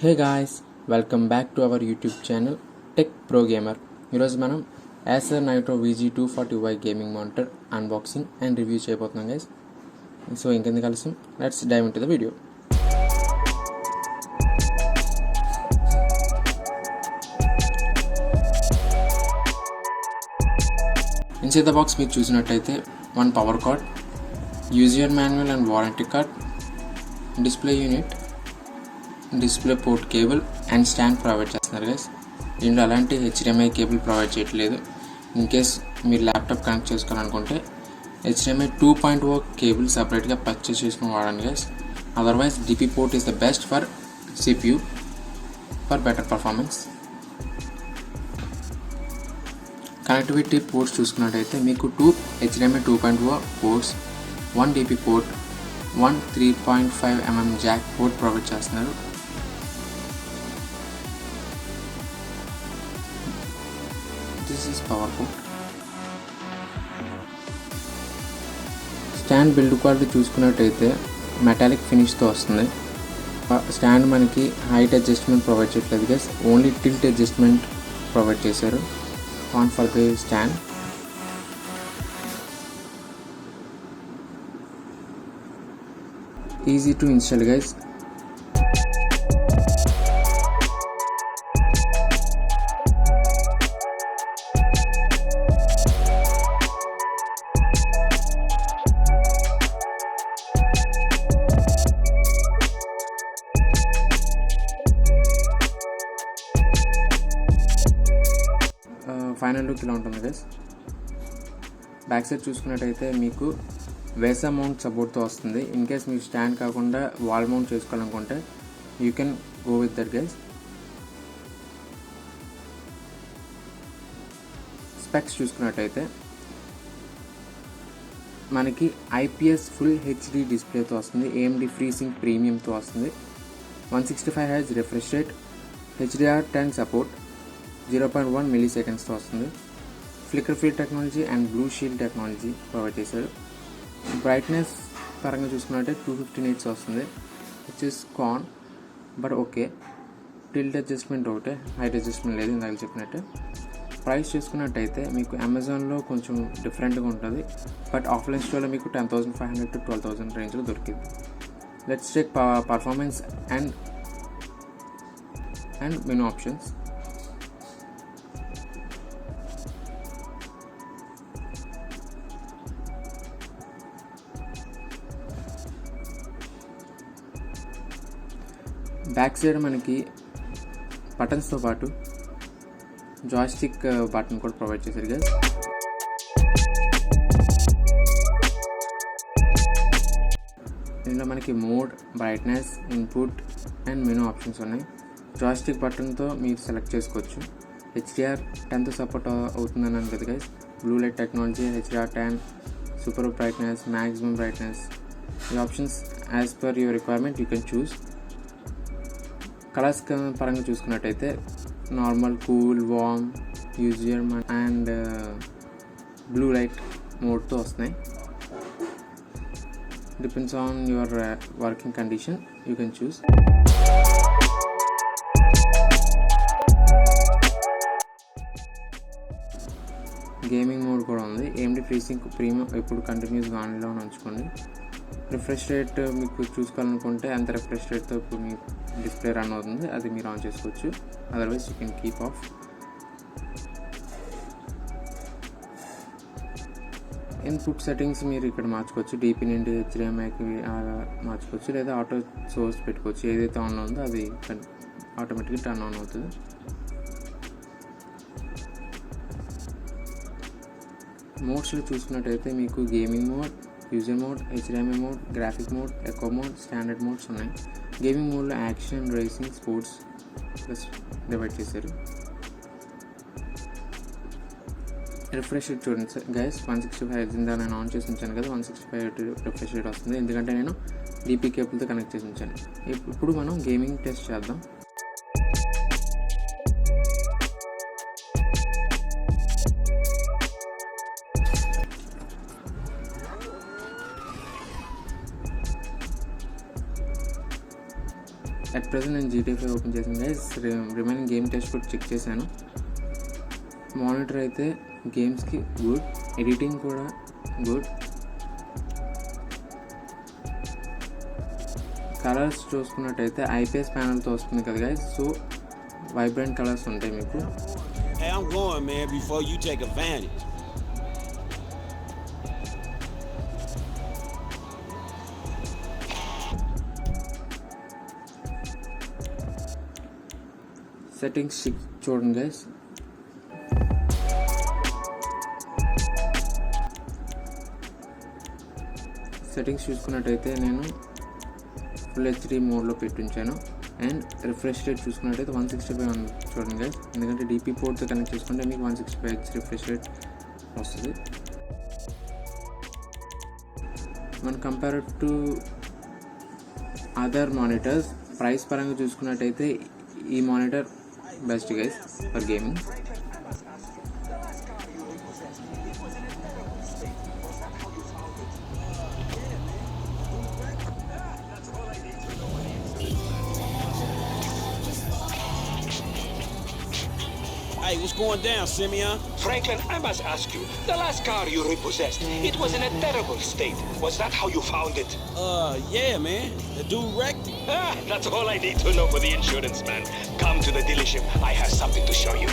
Hey guys, welcome back to our YouTube channel Tech Pro Gamer. ఈరోజు మనం Acer Nitro VG240Y gaming monitor unboxing and review చేయబోతున్నాం guys. So ఇంకెందుకు ఆలస్యం, let's dive into the video. Inside the box మీరు చూసినట్టయితే one power cord, user manual and warranty card, display unit, display port cable and stand provide చేస్తున్నారు guys. దీంట్లో అలాంటి HDMI cable provide చేయట్లేదు. In case మీరు laptop connect చేసుకోవాలనుకుంటే HDMI 2.0 cable సపరేట్గా purchase చేసుకుని వాడండి guys. Otherwise DP port is the best for CPU for better performance. Connectivity ports చూసుకున్నట్టయితే మీకు 2 HDMI 2.0 ports, 1 DP port, 1 3.5mm jack port provide చేస్తున్నారు. This is power port. Stand build quality చూసుకున్నట్టయితే metallic ఫినిష్తో వస్తుంది. Stand మనకి height adjustment provide చేయట్లేదు guys, only tilt adjustment provide చేశారు on for the stand. Easy to install guys. Final look ఇలా ఉంటుంది guys. Back side చూసుకున్నట్టయితే మీకు వేసా మౌంట్ సపోర్ట్తో వస్తుంది. ఇన్ కేస్ మీకు స్టాండ్ కాకుండా వాల్ మౌంట్ చేసుకోవాలనుకుంటే you can go with that guys. Specs చూసుకున్నట్టయితే మనకి ఐపీఎస్ ఫుల్ హెచ్డి డిస్ప్లేతో వస్తుంది. ఏఎండి FreeSync ప్రీమియంతో వస్తుంది. 165Hz refresh rate, HDR10 support, 0.1 millisecondsతో వస్తుంది. Flicker free technology and blue shield technology provide చేశారు. బ్రైట్నెస్ పరంగా చూసుకున్నట్టే 250 nits వస్తుంది, which is con but okay. Tilt adjustment ఒకటే, హైట్ అడ్జస్ట్మెంట్ లేదు ఇందాక చెప్పినట్టే. ప్రైస్ చూసుకున్నట్టయితే మీకు అమెజాన్లో కొంచెం డిఫరెంట్గా ఉంటుంది, బట్ ఆఫ్లైన్ స్టోర్లో మీకు 10,500 to 12,000 రేంజ్లో దొరికింది. Let's check performance and menu options. Back side మనకి బటన్స్తో పాటు జాయ్స్టిక్ బటన్ కూడా ప్రొవైడ్ చేశారు గైస్. దీంట్లో మనకి mode, brightness, input and menu options ఉన్నాయి. జాయ్స్టిక్ బటన్తో మీరు సెలెక్ట్ చేసుకోవచ్చు. HDR10తో సపోర్ట్ అవుతుందని అనుకుంది guys. Blue light technology, HDR10, super brightness, maximum brightness. ఈ options as per your requirement you can choose. Colours పరంగా చూసుకున్నట్టయితే normal, cool, warm, user and blue light మోడ్తో వస్తున్నాయి. Depends on your working condition you can choose. Gaming mode కూడా ఉంది. AMD FreeSync premium ఇప్పుడు కంటిన్యూస్గా ఆన్లో ఉంచుకోండి. రిఫ్రెష్ రేట్ మీకు చూసుకోవాలనుకుంటే అంత రిఫ్రెష్ రేట్తో ఇప్పుడు మీ డిస్ప్లే రన్ అవుతుంది, అది మీరు ఆన్ చేసుకోవచ్చు. Otherwise you can keep of. Input settings మీరు ఇక్కడ మార్చుకోవచ్చు. DP నుండి HDMIకి మార్చుకోవచ్చు, లేదా ఆటో సోర్స్ పెట్టుకోవచ్చు. ఏదైతే ఆన్లో ఉందో అది ఆటోమేటిక్గా టర్న్ ఆన్ అవుతుంది. మోడ్స్లో చూసుకున్నట్టయితే మీకు gaming mode, user mode, HDMI mode, graphic mode, echo mode, standard modes ఉన్నాయి. గేమింగ్ మోడ్లో action, racing, sports plus divide చేశారు. రిఫ్రెష్ రేట్ చూడండి గైస్, 165 ఇందా నేను ఆన్ చేసి ఉంచాను కదా, 165 రిఫ్రెష్ రేట్ వస్తుంది, ఎందుకంటే నేను DP కేబుల్తో కనెక్ట్ చేసి ఉంచాను. ఇప్పుడు మనం గేమింగ్ టెస్ట్ చేద్దాం. అట్ ప్రెజెంట్ నేను GTA 5 ఓపెన్ చేశాను గైస్. రిమైనింగ్ గేమ్ టెస్ట్ కూడా చెక్ చేశాను. మానిటర్ అయితే గేమ్స్కి గుడ్, ఎడిటింగ్ కూడా గుడ్. కలర్స్ చూసుకున్నట్టయితే IPS ప్యానల్తో వస్తుంది కదా గైస్, సో వైబ్రెంట్ కలర్స్ ఉంటాయి మీకు. Hey, I'm going, man, before you take advantage. Settings చూడండి గైస్. సెట్టింగ్స్ చూసుకున్నట్టయితే నేను ఫుల్ HD మోడ్లో పెట్టించాను. అండ్ రిఫ్రెష్ రేట్ చూసుకున్నట్టయితే 165 చూడండి గైస్, ఎందుకంటే DP పోర్ట్తో కనెక్ట్ చేసుకుంటే మీకు 165Hz రిఫ్రెష్ రేట్ వస్తుంది. మన compare to other monitors price పరంగా చూసుకున్నట్టయితే ఈ monitor best guys for gaming. Hey, what's going down, Simeon? Franklin, I must ask you, the last car you repossessed, it was in a terrible state. Was that how you found it? Yeah, man. The dude wrecked it. That's all I need to know for the insurance man. Come to the dealership. I have something to show you.